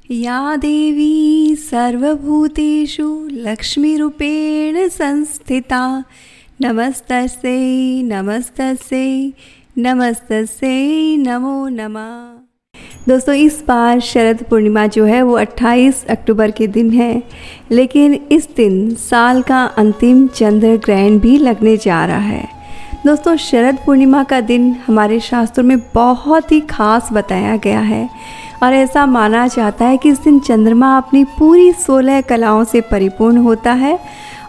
या देवी सर्वभूतेषु लक्ष्मीरूपेण संस्थिता नमस्तस्यै नमस्तस्यै नमस्तस्यै नमो नमः। दोस्तों, इस बार शरद पूर्णिमा जो है वो 28 अक्टूबर के दिन है, लेकिन इस दिन साल का अंतिम चंद्र ग्रहण भी लगने जा रहा है। दोस्तों, शरद पूर्णिमा का दिन हमारे शास्त्रों में बहुत ही खास बताया गया है और ऐसा माना जाता है कि इस दिन चंद्रमा अपनी पूरी 16 कलाओं से परिपूर्ण होता है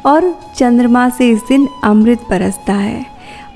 और चंद्रमा से इस दिन अमृत बरसता है।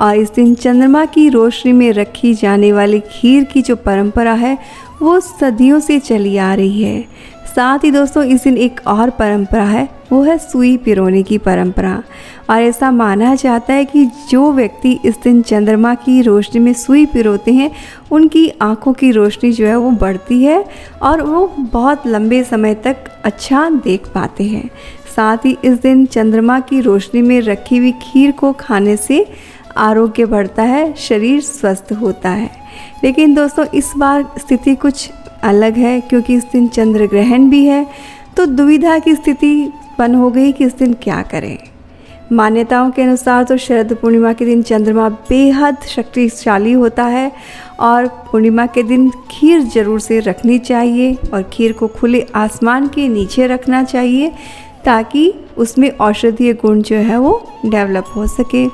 और इस दिन चंद्रमा की रोशनी में रखी जाने वाली खीर की जो परंपरा है वो सदियों से चली आ रही है। साथ ही दोस्तों, इस दिन एक और परंपरा है, वो है सुई पिरोने की परंपरा। और ऐसा माना जाता है कि जो व्यक्ति इस दिन चंद्रमा की रोशनी में सुई पिरोते हैं उनकी आँखों की रोशनी जो है वो बढ़ती है और वो बहुत लंबे समय तक अच्छा देख पाते हैं। साथ ही इस दिन चंद्रमा की रोशनी में रखी हुई खीर को खाने से आरोग्य बढ़ता है, शरीर स्वस्थ होता है। लेकिन दोस्तों, इस बार स्थिति कुछ अलग है, क्योंकि इस दिन चंद्र ग्रहण भी है, तो दुविधा की स्थिति उत्पन्न हो गई कि इस दिन क्या करें। मान्यताओं के अनुसार तो शरद पूर्णिमा के दिन चंद्रमा बेहद शक्तिशाली होता है और पूर्णिमा के दिन खीर जरूर से रखनी चाहिए और खीर को खुले आसमान के नीचे रखना चाहिए ताकि उसमें औषधीय गुण जो है वो डेवलप हो सके।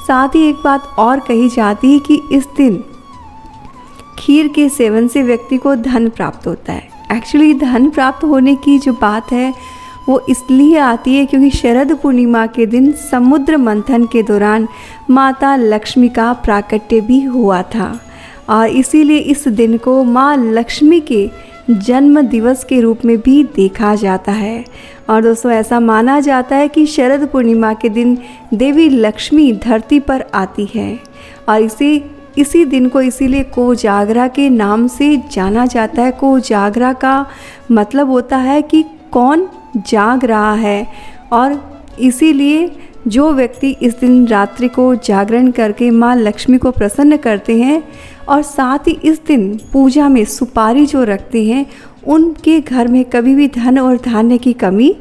साथ ही एक बात और कही जाती है कि इस दिन खीर के सेवन से व्यक्ति को धन प्राप्त होता है। एक्चुअली धन प्राप्त होने की जो बात है वो इसलिए आती है क्योंकि शरद पूर्णिमा के दिन समुद्र मंथन के दौरान माता लक्ष्मी का प्राकट्य भी हुआ था और इसीलिए इस दिन को माँ लक्ष्मी के जन्म दिवस के रूप में भी देखा जाता है। और दोस्तों, ऐसा माना जाता है कि शरद पूर्णिमा के दिन देवी लक्ष्मी धरती पर आती है और इसी दिन को इसीलिए कोजागरा के नाम से जाना जाता है। कोजागरा का मतलब होता है कि कौन जाग रहा है और इसीलिए जो व्यक्ति इस दिन रात्रि को जागरण करके माँ लक्ष्मी को प्रसन्न करते हैं और साथ ही इस दिन पूजा में सुपारी जो रखते हैं उनके घर में कभी भी धन और धान्य की कमी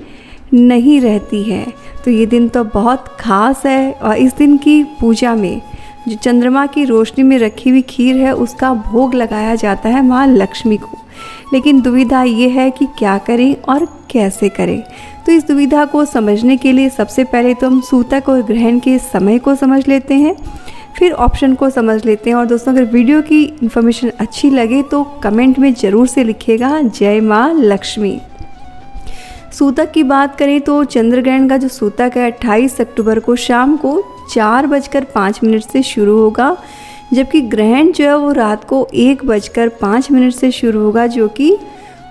नहीं रहती है। तो ये दिन तो बहुत ख़ास है और इस दिन की पूजा में जो चंद्रमा की रोशनी में रखी हुई खीर है उसका भोग लगाया जाता है माँ लक्ष्मी को। लेकिन दुविधा ये है कि क्या करें और कैसे करें। तो इस दुविधा को समझने के लिए सबसे पहले तो हम सूतक और ग्रहण के समय को समझ लेते हैं, फिर ऑप्शन को समझ लेते हैं। और दोस्तों, अगर वीडियो की इन्फॉर्मेशन अच्छी लगे तो कमेंट में ज़रूर से लिखिएगा जय माँ लक्ष्मी। सूतक की बात करें तो चंद्र ग्रहण का जो सूतक है 28 अक्टूबर को शाम को 4:05 से शुरू होगा, जबकि ग्रहण जो है वो रात को 1:05 से शुरू होगा, जो कि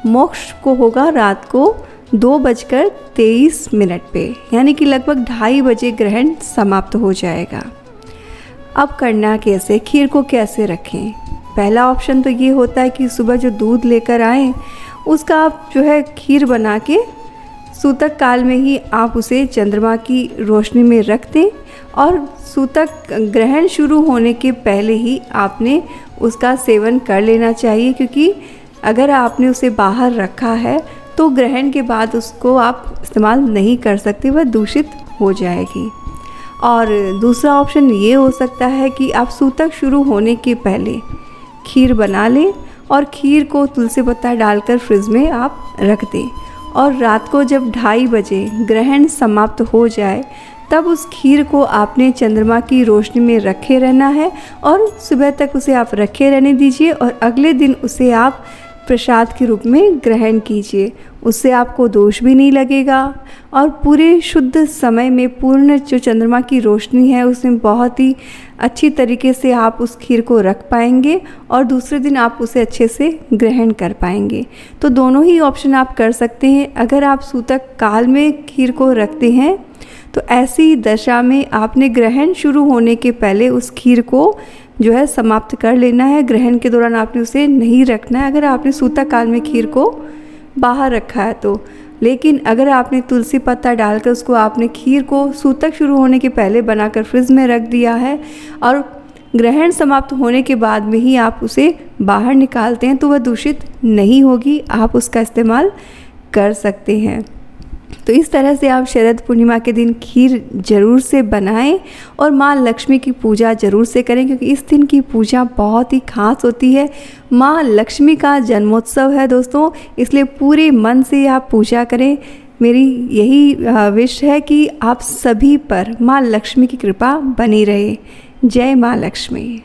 मोक्ष को होगा रात को 2:23 पे, यानी कि लगभग 2:30 बजे ग्रहण समाप्त हो जाएगा। अब करना कैसे, खीर को कैसे रखें। पहला ऑप्शन तो ये होता है कि सुबह जो दूध लेकर आएँ उसका आप जो है खीर बना के सूतक काल में ही आप उसे चंद्रमा की रोशनी में रख दें और सूतक ग्रहण शुरू होने के पहले ही आपने उसका सेवन कर लेना चाहिए, क्योंकि अगर आपने उसे बाहर रखा है तो ग्रहण के बाद उसको आप इस्तेमाल नहीं कर सकते, वह दूषित हो जाएगी। और दूसरा ऑप्शन ये हो सकता है कि आप सूतक शुरू होने के पहले खीर बना लें और खीर को तुलसी पत्ता डालकर फ्रिज में आप रख दें और रात को जब 2:30 बजे ग्रहण समाप्त हो जाए तब उस खीर को आपने चंद्रमा की रोशनी में रखे रहना है और सुबह तक उसे आप रखे रहने दीजिए और अगले दिन उसे आप प्रसाद के रूप में ग्रहण कीजिए। उससे आपको दोष भी नहीं लगेगा और पूरे शुद्ध समय में पूर्ण जो चंद्रमा की रोशनी है उसमें बहुत ही अच्छी तरीके से आप उस खीर को रख पाएंगे और दूसरे दिन आप उसे अच्छे से ग्रहण कर पाएंगे। तो दोनों ही ऑप्शन आप कर सकते हैं। अगर आप सूतक काल में खीर को रखते हैं तो ऐसी दशा में आपने ग्रहण शुरू होने के पहले उस खीर को जो है समाप्त कर लेना है। ग्रहण के दौरान आपने उसे नहीं रखना है अगर आपने सूतक काल में खीर को बाहर रखा है तो। लेकिन अगर आपने तुलसी पत्ता डालकर उसको आपने खीर को सूतक शुरू होने के पहले बनाकर फ्रिज में रख दिया है और ग्रहण समाप्त होने के बाद में ही आप उसे बाहर निकालते हैं तो वह दूषित नहीं होगी, आप उसका इस्तेमाल कर सकते हैं। तो इस तरह से आप शरद पूर्णिमा के दिन खीर ज़रूर से बनाएं और माँ लक्ष्मी की पूजा ज़रूर से करें, क्योंकि इस दिन की पूजा बहुत ही खास होती है। माँ लक्ष्मी का जन्मोत्सव है दोस्तों, इसलिए पूरे मन से आप पूजा करें। मेरी यही विश है कि आप सभी पर माँ लक्ष्मी की कृपा बनी रहे। जय माँ लक्ष्मी।